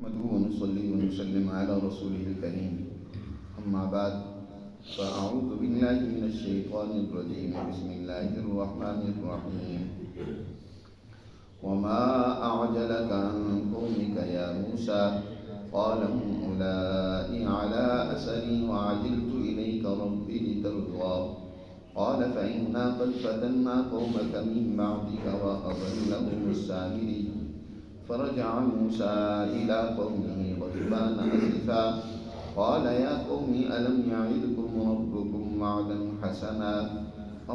نحمده ونصلي ونسلم على رسوله الكريم أما بعد فأعوذ بالله من الشيطان الرجيم بسم الله الرحمن الرحيم وما أعجلك عن قومك يا موسى قال هم أولئك على أثري وعجلت إليك ربي لترضى قال فإنا قد فتنا قومك من بعدك وأضلهم السامري فرجع موسى إلى قومه غضبان أسفا قال يا قوم ألم يعدكم ربكم وعدا حسنا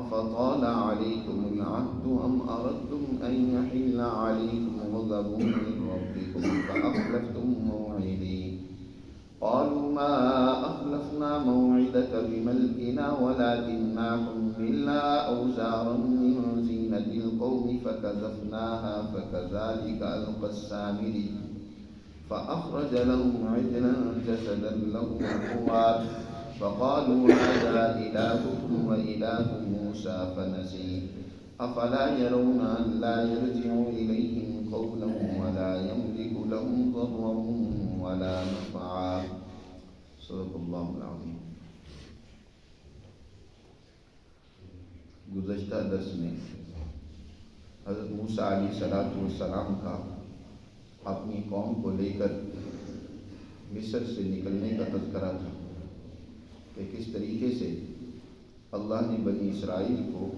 أفطال عليكم العهد أم أردتم أن يحل عليكم غضب من ربكم فأخلفتم موعدي قالوا ما أخلفنا موعدك بملكنا ولكننا حملنا أوزارا من زينة القوم فكذفناها فكذلك ألقى السامري فأخرج لهم عجلا جسدا له خوار فقالوا هذا إلهكم وإله موسى فنسي أفلا يرون أن لا يرجع إليهم قولا ولا يملك لهم ضرا ولا نفعا صدق اللہ العظیم۔ گزشتہ درس میں حضرت موسیٰ علیہ السلام کا اپنی قوم کو لے کر مصر سے نکلنے کا تذکرہ تھا کہ کس طریقے سے اللہ نے بنی اسرائیل کو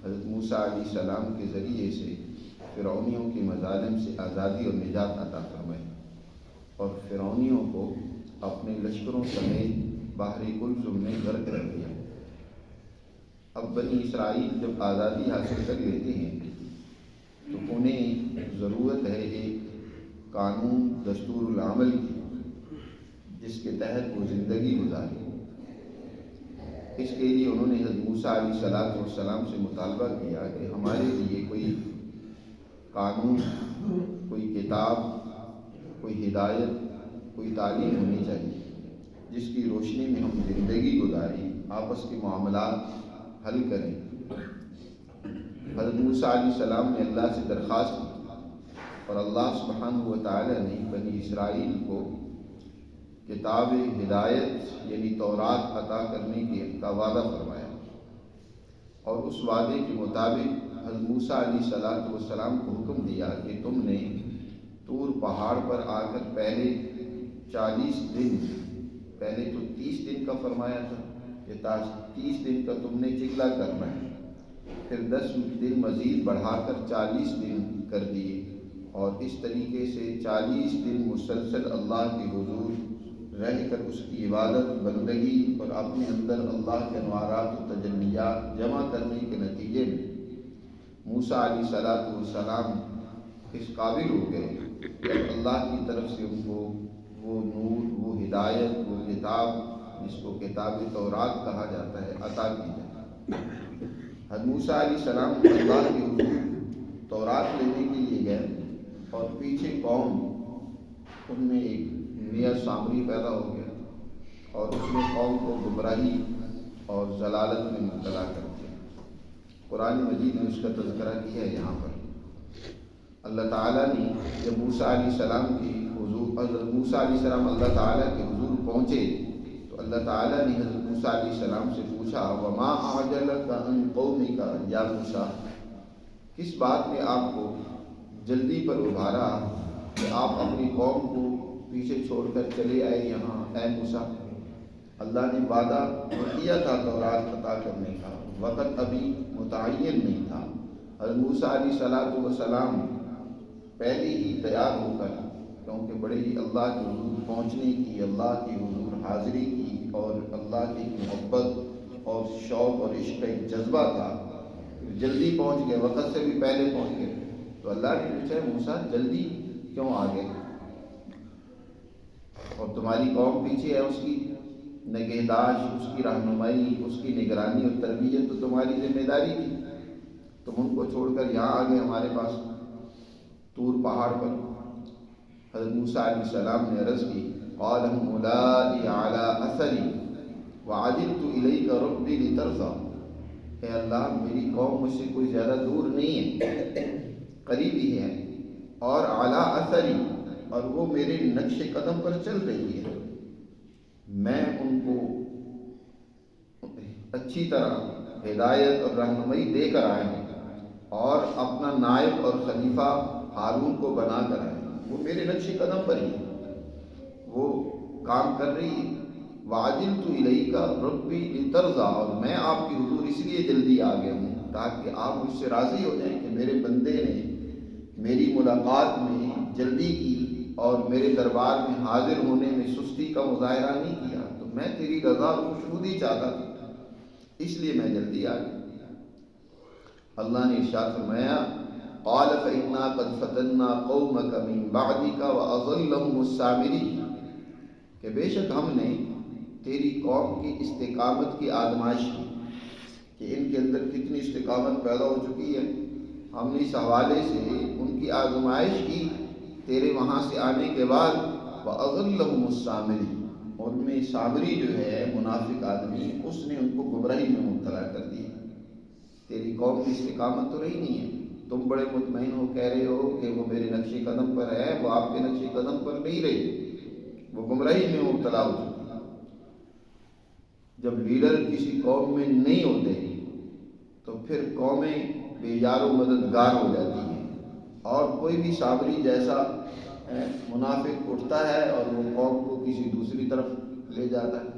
حضرت موسیٰ علیہ السلام کے ذریعے سے فرعونیوں کے مظالم سے آزادی اور نجات عطا فرمائی اور فرعونیوں کو اپنے لشکروں سمیت بحر کلثم میں غرق کر دیا۔ اب بنی اسرائیل جب آزادی حاصل کر لیتے ہیں تو انہیں ضرورت ہے ایک قانون دستور العمل کی جس کے تحت وہ زندگی گزارے۔ اس کے لیے انہوں نے حضرت موسیٰ علیہ السلام سے مطالبہ کیا کہ ہمارے لیے کوئی قانون، کوئی کتاب، کوئی ہدایت، کوئی تعلیم ہونی چاہیے جس کی روشنی میں ہم زندگی گزاریں، آپس کے معاملات حل کریں۔ حضرت موسیٰ علیہ السلام نے اللہ سے درخواست کی اور اللہ سبحانہ و تعالی نے بنی اسرائیل کو کتاب ہدایت یعنی تورات عطا کرنے کا وعدہ فرمایا اور اس وعدے کے مطابق حضرت موسیٰ علیہ السلام کو حکم دیا کہ تم نے طور پہاڑ پر آ کر پہلے 40 دن، پہلے تو 30 دن کا فرمایا تھا کہ 30 دن کا تم نے چگلا کرنا ہے، پھر 10 دن مزید بڑھا کر 40 دن کر دیے اور اس طریقے سے 40 دن مسلسل اللہ کے حضور رہ کر اس کی عبادت بندگی اور اپنے اندر اللہ کے انوارات و تجلیات جمع کرنے کے نتیجے میں موسیٰ علیہ السلام اس قابل ہو گئے کہ اللہ کی طرف سے ان کو وہ نور، وہ ہدایت، وہ کتاب جس کو کتاب تورات کہا جاتا ہے عطا کی جائے۔ حضرت موسیٰ علیہ السلام اللہ کے حضور تورات لینے کے لیے گئے اور پیچھے قوم، ان میں ایک نیا سامری پیدا ہو گیا اور اس نے قوم کو گمراہی اور ضلالت میں مبتلا کر دیا۔ قرآن مجید نے اس کا تذکرہ کیا ہے۔ یہاں پر اللہ تعالیٰ نے جب موسیٰ علیہ السلام کی حضور، حضرت موسیٰ علیہ السلام اللہ تعالیٰ کے حضور پہنچے تو اللہ تعالیٰ نے حضرت موسیٰ علیہ السلام سے پوچھا وما اعجلک عن قومک یا موسیٰ، کس بات نے آپ کو جلدی پر ابھارا کہ آپ اپنی قوم کو پیچھے چھوڑ کر چلے آئے یہاں اے موسیٰ؟ اللہ نے وعدہ کیا تھا تورات عطا کرنے کا، وقت ابھی متعین نہیں تھا۔ حضرت موسیٰ علیہ السلام پہلے ہی تیار ہو کر، کیونکہ بڑے ہی اللہ کے حضور پہنچنے کی، اللہ کے حضور حاضری کی اور اللہ کی محبت اور شوق اور عشق کا ایک جذبہ تھا، جلدی پہنچ گئے، وقت سے بھی پہلے پہنچ گئے۔ تو اللہ نے پوچھا موسیٰ جلدی کیوں آ گئے؟ اور تمہاری قوم پیچھے ہے، اس کی نگہداشت، اس کی رہنمائی، اس کی نگرانی اور تربیت تو تمہاری ذمہ داری تھی، تم ان کو چھوڑ کر یہاں آ گئے ہمارے پاس طور پہاڑ پر۔ حضرت موسیٰ علیہ السلام نے عرض کی قال هم أولئك على أثري وعجلت إليك ربي لترضى، اے اللہ میری قوم مجھ سے کوئی زیادہ دور نہیں ہے، قریبی ہے، اور اعلیٰ اثری، اور وہ میرے نقش قدم پر چل رہی ہے، میں ان کو اچھی طرح ہدایت اور رہنمائی دے کر آئے ہیں اور اپنا نائب اور خلیفہ ہارون کو بنا کر آئے ہیں۔ وہ میرے نقش قدم پر ہی وہ کام کر رہی ہے۔ وَعَجِلْتُ إِلَيْكَ رَبِّي لِتَرْضَىٰ، اور میں آپ کی حضور اس لیے جلدی آ گیا ہوں تاکہ آپ مجھ سے راضی ہو جائیں کہ میرے بندے نے میری ملاقات میں جلدی کی اور میرے دربار میں حاضر ہونے میں سستی کا مظاہرہ نہیں کیا، تو میں تیری رضا اور خوشنودی چاہتا تھا، اس لیے میں جلدی آ گیا۔ اللہ نے ارشاد فرمایا قال فإنا قد فتنا قومك من بعدك وأضلهم السامري، کہ بے شک ہم نے تیری قوم کی استقامت کی آزمائش کی کہ ان کے اندر کتنی استقامت پیدا ہو چکی ہے، ہم نے اس حوالے سے ان کی آزمائش کی تیرے وہاں سے آنے کے بعد۔ وَأَضَلَّهُمُ السَّامِرِي، اور ان میں سامری جو ہے منافق آدمی، اس نے ان کو گمراہی میں مبتلا کر دیا۔ تیری قوم کی استقامت تو رہی نہیں ہے، تم بڑے مطمئن ہو کہہ رہے ہو کہ وہ میرے نقش قدم پر ہے، وہ آپ کے نقش قدم پر نہیں رہی، وہ گمراہی میں مبتلا ہو چکی۔ جب لیڈر کسی قوم میں نہیں ہوتے تو پھر قومیں بے یار و مددگار ہو جاتی ہیں، اور کوئی بھی صابری جیسا منافق اٹھتا ہے اور وہ قوم کو کسی دوسری طرف لے جاتا ہے۔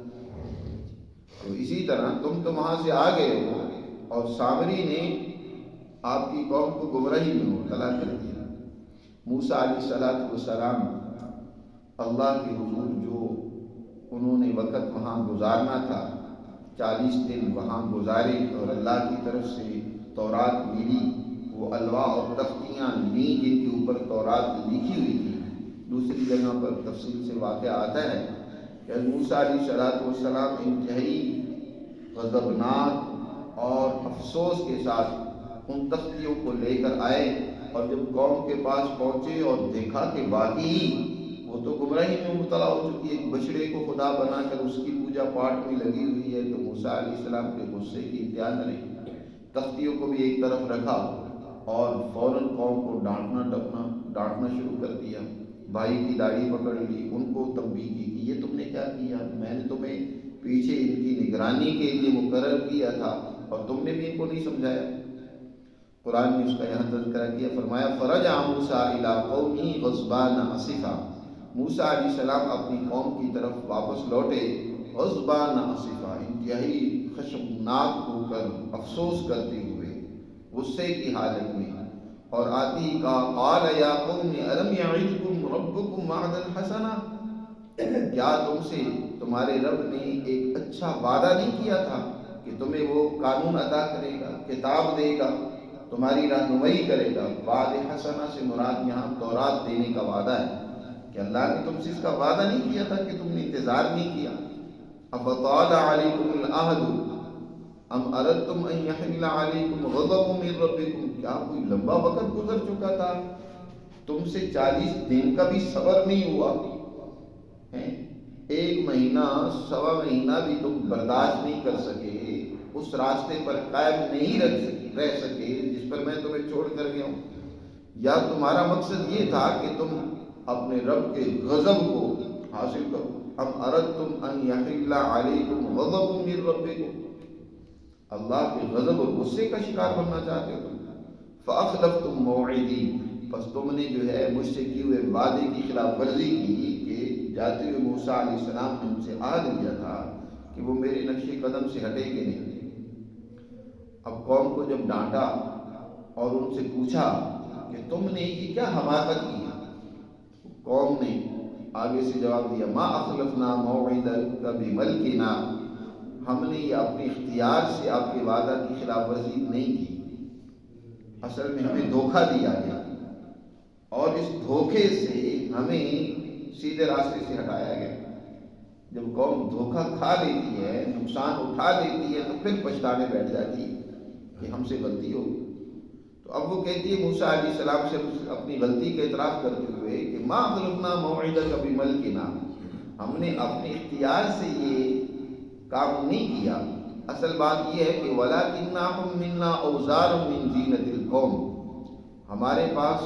تو اسی طرح تم تو وہاں سے آ گئے ہو اور صابری نے آپ کی قوم کو گمراہی میں مبتلا کر دیا۔ موسیٰ علیہ السلام اللہ کے حضور جو انہوں نے وقت وہاں گزارنا تھا، 40 دن وہاں گزارے اور اللہ کی طرف سے تورات ملی، وہ الواح اور تختیاں لیں جن کے اوپر تورات لکھی ہوئی تھی۔ دوسری جگہ پر تفصیل سے واقعہ آتا ہے کہ موسیٰ علیہ السلام انتہائی غضبناک اور افسوس کے ساتھ ان تختیوں کو لے کر آئے، اور جب قوم کے پاس پہنچے اور دیکھا کہ واقعی وہ تو گمراہی میں مبتلا ہو چکی ہے، ایک بچڑے کو خدا بنا کر اس کی پوجا پاٹ میں لگی ہوئی ہے، تو موسیٰ علیہ السلام کے غصے کی انتہا نہیں، تختیوں کو بھی ایک طرف رکھا اور فوراً قوم کو ڈانٹنا شروع کر دیا۔ بھائی کی داڑھی پکڑ لی، ان کو تنبیہ کی کہ یہ تم نے کیا کیا، میں نے تمہیں پیچھے ان کی نگرانی کے لیے مقرر کیا تھا اور تم نے بھی ان کو نہیں سمجھایا۔ قرآن نے اس کا یہاں تذکرہ کیا، فرمایا فرجع موسیٰ الی قومہ غضبان اسفا، موسیٰ علیہ السلام اپنی قوم کی طرف واپس لوٹے غضبان اسفا، انتہائی خشمناک ہو کر، افسوس کرتے ہوئے، غصے کی حالت میں، اور آتی کا قال یا قوم الم یعدکم ربکم وعدا حسنا، کیا تم سے تمہارے رب نے ایک اچھا وعدہ نہیں کیا تھا کہ تمہیں وہ قانون عطا کرے گا، کتاب دے گا، تمہاری رہنمائی کرے گا۔ وعد حسنا سے مراد یہاں تورات دینے کا وعدہ ہے کہ اللہ نے تم سے اس کا وعدہ نہیں کیا تھا کہ تم نے انتظار نہیں کیا۔ افطال علیکم العہد ام اردتم ان یحل علیکم غضب من ربکم، کیا کوئی لمبا وقت گزر چکا تھا، تم سے 40 دن کا بھی صبر نہیں ہوا، 1 مہینہ 1.25 مہینہ بھی تم برداشت نہیں کر سکے، اس راستے پر قائم نہیں رہ سکے جس پر میں تمہیں چھوڑ کر گیا ہوں؟ یا تمہارا مقصد یہ تھا کہ تم اپنے رب کے غضب کو حاصل کرو؟ ام اردتم ان یحل علیکم غضب من ربکم، اللہ کے غضب اور غصے کا شکار بننا چاہتے ہو تم؟ فاخلفتم موعدی، پس تم نے جو ہے مجھ سے کیے ہوئے وعدے کی خلاف ورزی کی کہ جاتے ہوئے موسیٰ علیہ السلام نے ان سے عہد لیا تھا کہ وہ میرے نقش قدم سے ہٹیں گے نہیں۔ اب قوم کو جب ڈانٹا اور ان سے پوچھا کہ تم نے یہ کیا حماقت کی، قوم نے آگے سے جواب دیا ما اخلفنا موعدک بملکنا، ہم نے یہ اپنے اختیار سے آپ کے وعدہ کی خلاف ورزی نہیں کی، اصل میں ہمیں دھوکہ دیا گیا اور اس دھوکے سے ہمیں سیدھے راستے سے ہٹایا گیا۔ جب قوم دھوکہ کھا لیتی ہے، نقصان اٹھا لیتی ہے، تو پھر پچھتانے بیٹھ جاتی ہے کہ ہم سے غلطی ہو۔ تو اب وہ کہتی ہے موسیٰ علیہ السلام سے اپنی غلطی کا اعتراف کرتے ہوئے کہ ما اخلفنا موعدک بملکنا، ہم نے اپنے اختیار سے یہ کام نہیں کیا، اصل بات یہ ہے کہ وَلَكِنَّا حُمِّلْنَا أَوْزَارًا مِّن زِينَةِ الْقَوْمِ، ہمارے پاس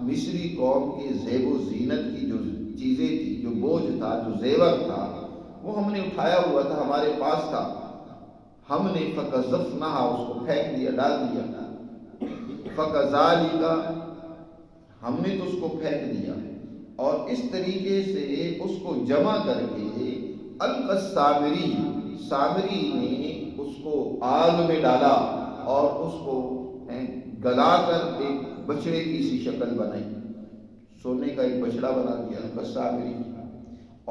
مصری قوم کے زیب و زینت کی جو چیزیں تھی، جو بوجھ تھا، جو زیور تھا، وہ ہم نے اٹھایا ہوا تھا، ہمارے پاس تھا، ہم نے فَقَذَفْنَهَا اس کو پھینک دیا، ڈال دیا، فَكَذَلِكَ ہم نے تو اس کو پھینک دیا، اور اس طریقے سے اس کو جمع کر کے القى السامری، سامری نے اس کو آگ میں ڈالا اور اس کو گلا کر ایک بچڑے کی سی شکل بنائی، سونے کا ایک بچڑا بنا دیا القى السامری،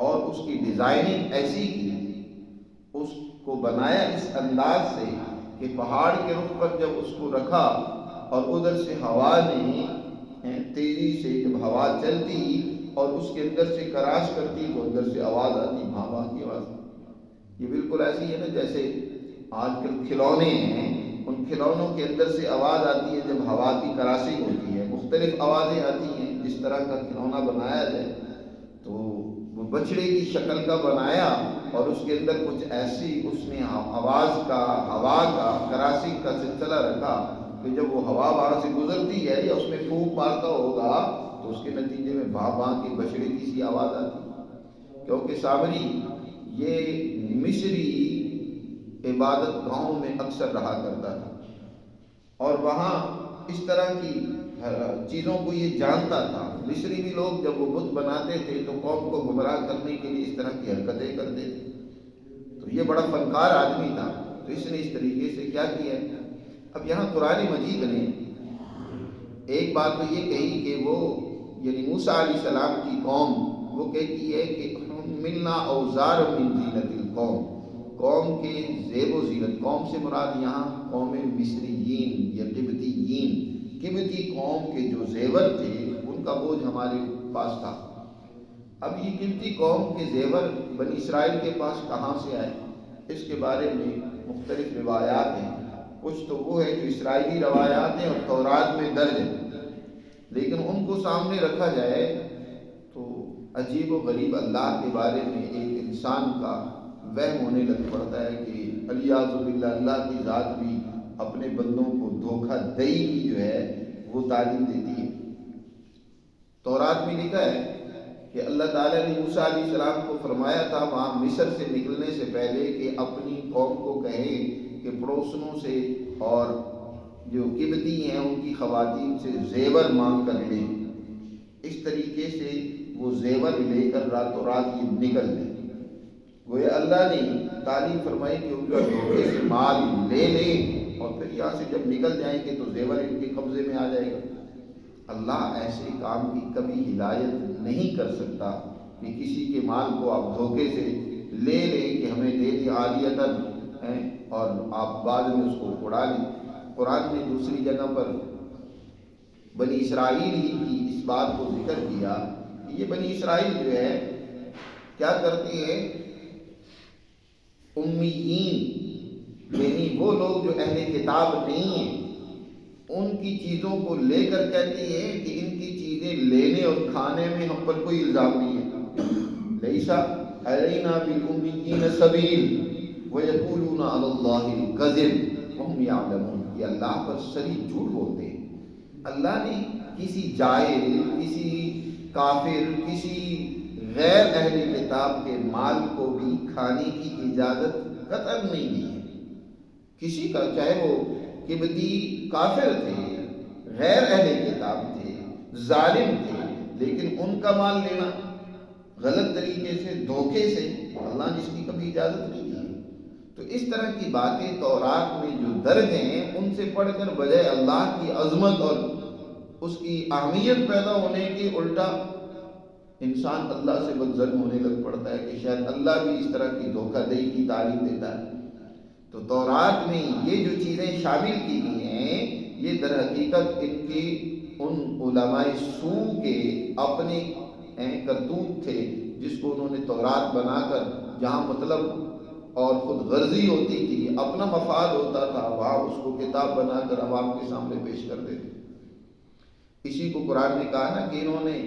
اور اس کی ڈیزائننگ ایسی کی، اس کو بنایا اس انداز سے کہ پہاڑ کے رخ پر جب اس کو رکھا اور ادھر سے ہوا نے تیزی سے جب ہوا چلتی اور اس کے اندر سے کراش کرتی تو اندر سے آواز آتی، بھاں بھاں کی آواز۔ یہ بالکل ایسی ہے نا جیسے آج کل کھلونے ہیں، ان کھلونوں کے اندر سے آواز آتی ہے جب ہوا کی کراشنگ ہوتی ہے، مختلف آوازیں آتی ہیں، جس طرح کا کھلونا بنایا جائے۔ تو وہ بچڑے کی شکل کا بنایا اور اس کے اندر کچھ ایسی اس نے آواز کا، ہوا کا، کراشنگ کا سلسلہ رکھا کہ جب وہ ہوا وہاں سے گزرتی ہے یا اس میں پھونک مارتا ہوگا تو اس کے نتیجے میں بھاں بھاں کی بچڑے کی سی آواز آتی، کیونکہ سامری یہ مصری عبادت گاہوں میں اکثر رہا کرتا تھا، اور وہاں اس طرح کی چیزوں کو یہ جانتا تھا۔ مصری بھی لوگ جب وہ بت بناتے تھے تو قوم کو گمراہ کرنے کے لیے اس طرح کی حرکتیں کرتے تھے، تو یہ بڑا فنکار آدمی تھا، تو اس نے اس طریقے سے کیا کیا۔ اب یہاں قرآن مجید نے ایک بات تو یہ کہی کہ وہ یعنی موسیٰ علیہ السلام کی قوم وہ کہتی ہے کہ ملنا اوزار من زینت القوم، قوم کے زیب و زینت، قوم سے مراد یہاں قوم مصریین یا قبطیین، قبطی قوم کے جو زیور تھے ان کا بوجھ ہمارے پاس تھا۔ اب یہ قبطی قوم کے زیور بنی اسرائیل کے پاس کہاں سے آئے، اس کے بارے میں مختلف روایات ہیں، کچھ تو وہ ہے جو اسرائیلی روایات ہیں اور تورات میں درج ہیں، لیکن ان کو سامنے رکھا جائے تو عجیب و غریب اللہ کے بارے میں ایک انسان کا وہم ہونے لگ پڑتا ہے کہ الیاذ باللہ اللہ کی ذات بھی اپنے بندوں کو دھوکہ دہی کی جو ہے وہ تعلیم دیتی ہے۔ تورات میں لکھا ہے کہ اللہ تعالیٰ نے موسیٰ علیہ السلام کو فرمایا تھا وہاں مصر سے نکلنے سے پہلے کہ اپنی قوم کو کہیں کہ پڑوسنوں سے اور جو قبطی ہیں ان کی خواتین سے زیور مانگ کر لیں، اس طریقے سے وہ زیور لے کر راتوں رات یہ نکل لیں۔ گویا اللہ نے تعلیم فرمائی کہ ان کا دھوکے سے مال لے لیں اور پھر یہاں سے جب نکل جائیں گے تو زیور ان کے قبضے میں آ جائے گا۔ اللہ ایسے کام کی کبھی ہدایت نہیں کر سکتا کہ کسی کے مال کو آپ دھوکے سے لے لیں کہ ہمیں دے دیں عالیتاً اور آپ بعد میں اس کو اڑا لیں۔ قرآن نے دوسری جگہ پر بنی اسرائیل ہی کی اس بات کو ذکر کیا کہ یہ بنی اسرائیل جو ہے کیا کرتے ہیں، امیین یعنی وہ لوگ جو اہل کتاب نہیں ہیں ان کی چیزوں کو لے کر کہتے ہیں کہ ان کی چیزیں لینے اور کھانے میں ہم پر کوئی الزام نہیں ہے، لیسا علینا بالامیین سبیل وَيَقُولُونَ عَلَى اللَّهِ الْكَذِبَ وَهُمْ يَعْلَمُونَ، یہ اللہ پر صریح جھوٹ بولتے ہیں۔ اللہ نے کسی جاہل، کسی کافر، کسی غیر اہل کتاب کے مال کو بھی کھانے کی اجازت قطعاً نہیں دی ہے، کسی کا، چاہے وہ قبطی کافر تھے، غیر اہل کتاب تھے، ظالم تھے، لیکن ان کا مال لینا غلط طریقے سے، دھوکے سے، اللہ نے اس کی کبھی اجازت نہیں دی۔ تو اس طرح کی باتیں تورات میں جو درج ہیں ان سے پڑھ کر بجائے اللہ کی عظمت اور اس کی اہمیت پیدا ہونے کے الٹا انسان اللہ سے بدظن ہونے لگ پڑتا ہے کہ شاید اللہ بھی اس طرح کی دھوکہ دہی کی تعلیم دیتا ہے۔ تو تورات میں یہ جو چیزیں شامل کی گئی ہیں یہ در حقیقت ان کی ان علماء سوء کے اپنے کرتوت تھے جس کو انہوں نے تورات بنا کر جہاں مطلب اور خود غرضی ہوتی تھی، اپنا مفاد ہوتا تھا، وہاں اس کو کتاب بنا کر عوام کے سامنے پیش کر دیتے۔ اسی کو قرآن نے کہا نا کہ انہوں نے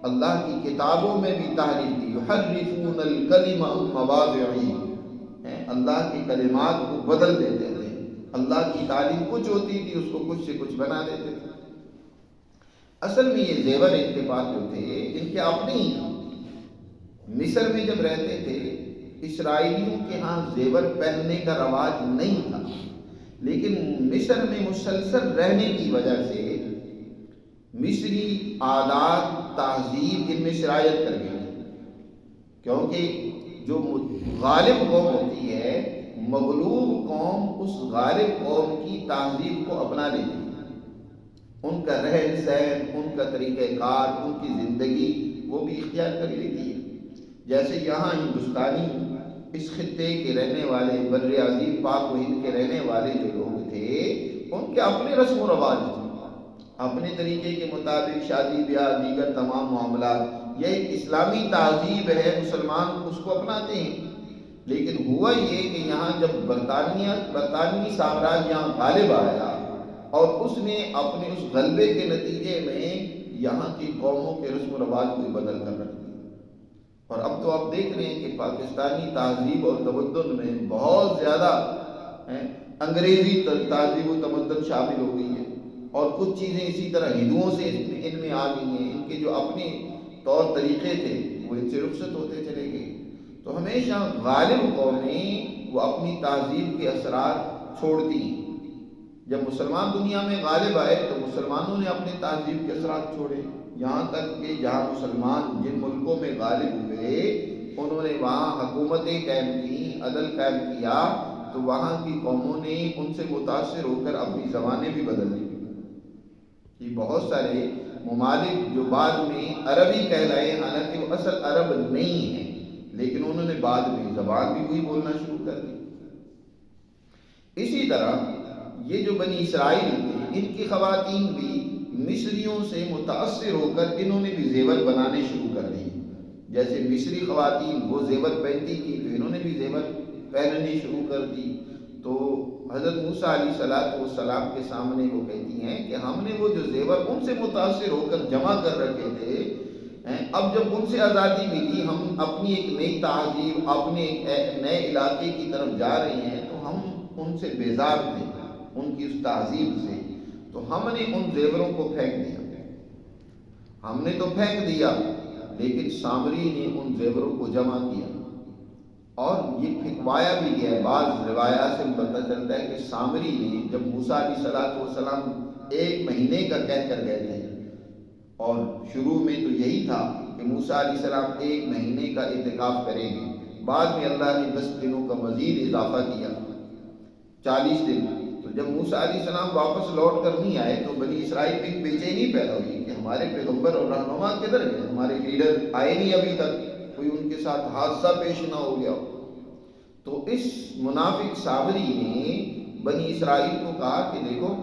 اللہ کی کتابوں میں بھی تحریف کی، یحرفون الکلم عن مواضعہ، اللہ کے کلمات کو بدل دیتے تھے، اللہ کی تعلیم کچھ ہوتی تھی اس کو کچھ سے کچھ بنا دیتے تھے۔ اصل میں یہ زیور ان کے پاس جو تھے ان کے اپنے ہی تھے۔ مصر میں جب رہتے تھے اسرائیلیوں کے ہاں زیور پہننے کا رواج نہیں تھا، لیکن مصر میں مسلسل رہنے کی وجہ سے مصری عادات تہذیب ان میں سرایت کر گئی، کیونکہ جو غالب قوم ہوتی ہے مغلوب قوم اس غالب قوم کی تہذیب کو اپنا لیتی ہے، ان کا رہن سہن، ان کا طریقہ کار، ان کی زندگی وہ بھی اختیار کر لیتی ہے۔ جیسے یہاں ہندوستانی اس خطے کے رہنے والے، بر عظیم پاک و ہند کے رہنے والے جو لوگ تھے ان کے اپنے رسم و رواج تھے، اپنے طریقے کے مطابق شادی بیاہ دیگر تمام معاملات، یہ ایک اسلامی تہذیب ہے، مسلمان اس کو اپناتے ہیں۔ لیکن ہوا یہ کہ یہاں جب برطانوی سامراج یہاں غالب آیا اور اس نے اپنے اس غلبے کے نتیجے میں یہاں کی قوموں کے رسم و رواج کو بدل کر رکھ دیا، اور اب تو آپ دیکھ رہے ہیں کہ پاکستانی تہذیب اور تمدن میں بہت زیادہ انگریزی تہذیب و تمدن شامل ہو گئی ہے، اور کچھ چیزیں اسی طرح ہندوؤں سے ان میں آ گئی ہیں، ان کے جو اپنے طور طریقے تھے وہ ان سے رخصت ہوتے چلے گئے۔ تو ہمیشہ غالب قومیں وہ اپنی تہذیب کے اثرات چھوڑتی ہیں۔ جب مسلمان دنیا میں غالب آئے تو مسلمانوں نے اپنے تہذیب کے اثرات چھوڑے، یہاں تک کہ جہاں مسلمان جن ملکوں میں غالب ہوئے انہوں نے وہاں حکومتیں قائم کی، عدل قائم کیا، تو وہاں کی قوموں نے ان سے متاثر ہو کر اپنی زبانیں بھی بدل دی۔ یہ بہت سارے ممالک جو بعد میں عربی کہلائے، حالانکہ وہ اصل عرب نہیں ہیں، لیکن انہوں نے بعد میں زبان بھی وہی بولنا شروع کر دی۔ اسی طرح یہ جو بنی اسرائیل تھے ان کی خواتین بھی مصریوں سے متاثر ہو کر انہوں نے بھی زیور بنانے شروع کر دیے۔ جیسے مصری خواتین وہ زیور پہنتی تھی تو انہوں نے بھی زیور پہننی شروع کر دی۔ تو حضرت موسیٰ علیہ السلام کے سامنے وہ کہتی ہیں کہ ہم نے وہ جو زیور ان سے متاثر ہو کر جمع کر رکھے تھے، اب جب ان سے آزادی ملی، ہم اپنی ایک نئی تہذیب، اپنے ایک نئے علاقے کی طرف جا رہے ہیں، تو ہم ان سے بیزار تھے، ان کی اس تہذیب سے، تو ہم نے ان زیوروں کو پھینک دیا۔ ہم نے تو پھینک دیا، لیکن سامری نے ان زیوروں کو جمع کیا اور یہ پھینکوایا بھی گیا۔ بعض روایات سے پتہ چلتا ہے کہ سامری نے جب موسیٰ علیہ السلام 1 مہینے کا کہہ کر گئے تھے، اور شروع میں تو یہی تھا کہ موسیٰ علیہ السلام 1 مہینے کا اعتکاف کریں گے، بعد میں اللہ نے 10 دنوں کا مزید اضافہ کیا، 40 دن۔ تو جب موسیٰ علیہ السلام واپس لوٹ کر نہیں آئے تو بنی اسرائیل میں ایک بے چینی پیدا ہوئی کہ ہمارے پیغمبر اور رہنما کدھر گئے، ہمارے لیڈر آئے نہیں ابھی تک، کوئی ان کے ساتھ حادثہ پیش نہ ہو گیا ہو۔ تو اس منافق سامری نے بنی اسرائیل کو کہا کہ دیکھو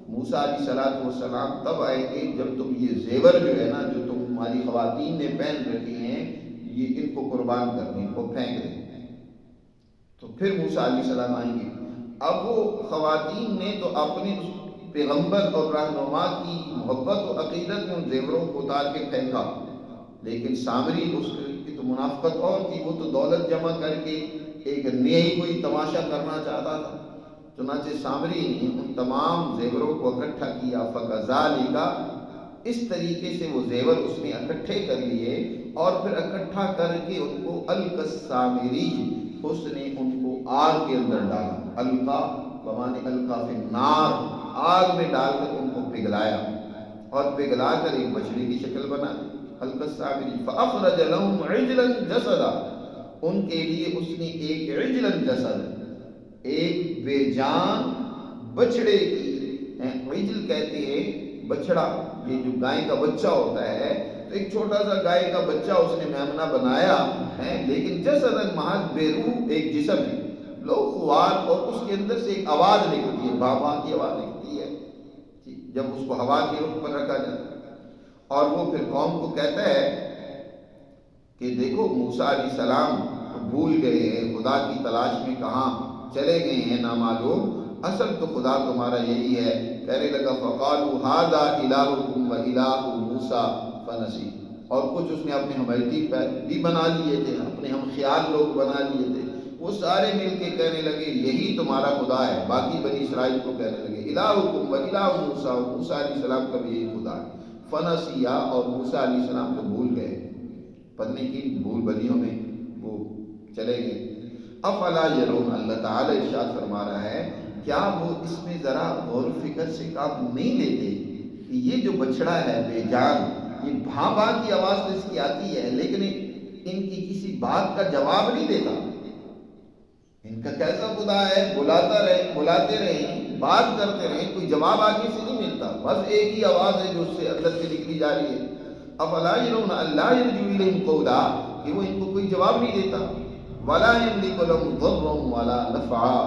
موسیٰ علیہ السلام تب آئیں گے جب تم یہ زیور جو ہے نا، جو تمہاری خواتین نے پہن رکھی ہیں، یہ ان کو قربان کر دیں، ان کو پھینک دیں، تو پھر موسیٰ علیہ السلام آئیں گے۔ اب وہ خواتین نے تو اپنے اس پیغمبر اور رہنما کی محبت و عقیدت میں ان زیوروں کو اتار کے پھینکا، لیکن سامری اس کی تو منافقت اور تھی، وہ تو دولت جمع کر کے ایک نئی کوئی تماشا کرنا چاہتا تھا۔ چنانچہ سامری نے ان تمام زیوروں کو اکٹھا کیا، فَكَذَلِكَ، اس طریقے سے وہ زیور اس نے اکٹھے کر لیے، اور پھر اکٹھا کر کے ان کو القى السامری، اس نے ان کو آگ کے اندر ڈالا۔ القا بمانے القا فی النار، آگ میں ڈال کر ان کو پگھلایا، اور پگھلا کر ایک بچڑی کی شکل بنا دی، القى السامری، فأخرج لهم عجلا جسدا، ان کے لیے اس نے ایک عجلا جسد، ایک بے جان بچڑے کی، عجل کہتے ہیں بچڑا، یہ جو گائے کا بچہ ہوتا ہے، تو ایک چھوٹا سا گائے کا بچہ اس نے میمنہ بنایا ہے، لیکن جسد محض بے روح ایک جسم ہے، لو خوار، اور اس کے اندر سے ایک آواز نکلتی ہے، بابا کی آواز نکلتی ہے جب اس کو ہوا کے رخ پر رکھا جاتا ہے، اور وہ پھر قوم کو کہتا ہے کہ دیکھو موسیٰ علیہ السلام تو بھول گئے ہیں، خدا کی تلاش میں کہاں چلے گئے ہیں نامعلوم، اصل تو خدا تمہارا یہی ہے۔ کہنے لگا فَقَالُوا هَذَا إِلَٰهُكُمْ وَإِلَٰهُ مُوسَىٰ فَنَسِيَ، اور کچھ اس نے اپنے حمیتی بھی بنا لیے تھے، اپنے ہم خیال لوگ بنا لیے تھے، وہ سارے مل کے کہنے لگے یہی تمہارا خدا ہے۔ باقی بنی اسرائیل کو کہنے لگے الہکم و الہ موسیٰ، موسیٰ علیہ السلام کا بھی یہی خدا ہے۔ فنسیا، اور موسیٰ علیہ السلام تو بھول گئے، پتنے کی بھول بھلیوں میں وہ چلے گئے۔ افلا یرون، اللہ تعالیٰ ارشاد فرما رہا ہے کیا وہ اس میں ذرا غور و فکر سے کام نہیں لیتے کہ یہ جو بچڑا ہے بے جان، یہ بھاں بھاں کی آواز تو اس کی آتی ہے لیکن ان کی کسی بات کا جواب نہیں دیتا۔ ان کا کیسا خدا ہے، بلاتے رہیں، بات کرتے رہیں، کوئی جواب آگے سے نہیں ملتا، بس ایک ہی آواز ہے جو اس سے اندر سے نکلی جا رہی ہے۔ افلا یرون الا یرجو الیہم قولا، کہ وہ ان کو کوئی جواب نہیں دیتا۔ ولا یملک لهم ضرا ولا نفعا،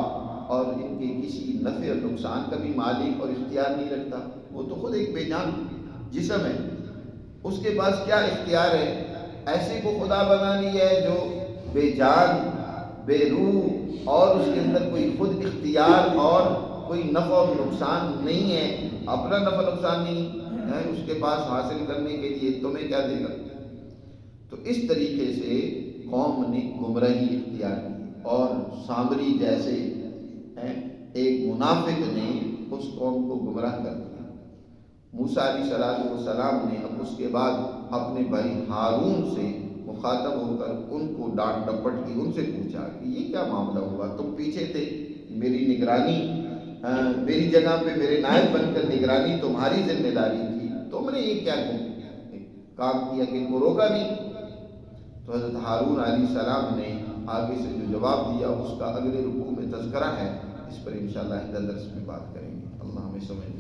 اور ان کے کسی نفع اور نقصان کا بھی مالک اور اختیار نہیں رکھتا۔ وہ تو خود ایک بے جان جسم ہے، اس کے پاس کیا اختیار ہے؟ ایسے کو خدا بنا لیا ہے جو بے جان، بے روح، اور اس کے اندر کوئی خود اختیار اور کوئی نفع اور نقصان نہیں ہے، اپنا نفع نقصان نہیں ہے اس کے پاس حاصل کرنے کے لیے، تمہیں کیا دے گا؟ تو اس طریقے سے قوم نے گمراہی اختیار کی، اور سامری جیسے ایک منافق نے اس قوم کو گمراہ کر دیا۔ موسیٰ علیہ السلام نے اب اس کے بعد اپنے بھائی ہارون سے مخاطب ہو کر ان کو ڈانٹ ڈپٹ کی، ان سے پوچھا کہ یہ کیا معاملہ ہوا، تم پیچھے تھے، میری نگرانی، میری جگہ پہ میرے نائب بن کر نگرانی تمہاری ذمہ داری تھی، تم نے یہ کیا کام کیا کہ ان کو روکا نہیں؟ تو حضرت ہارون علیہ السلام نے آگے سے جو جواب دیا اس کا اگلے رکوع میں تذکرہ ہے، اس پر انشاءاللہ آئندہ درس میں بات کریں گے۔ اللہ ہمیں سمجھ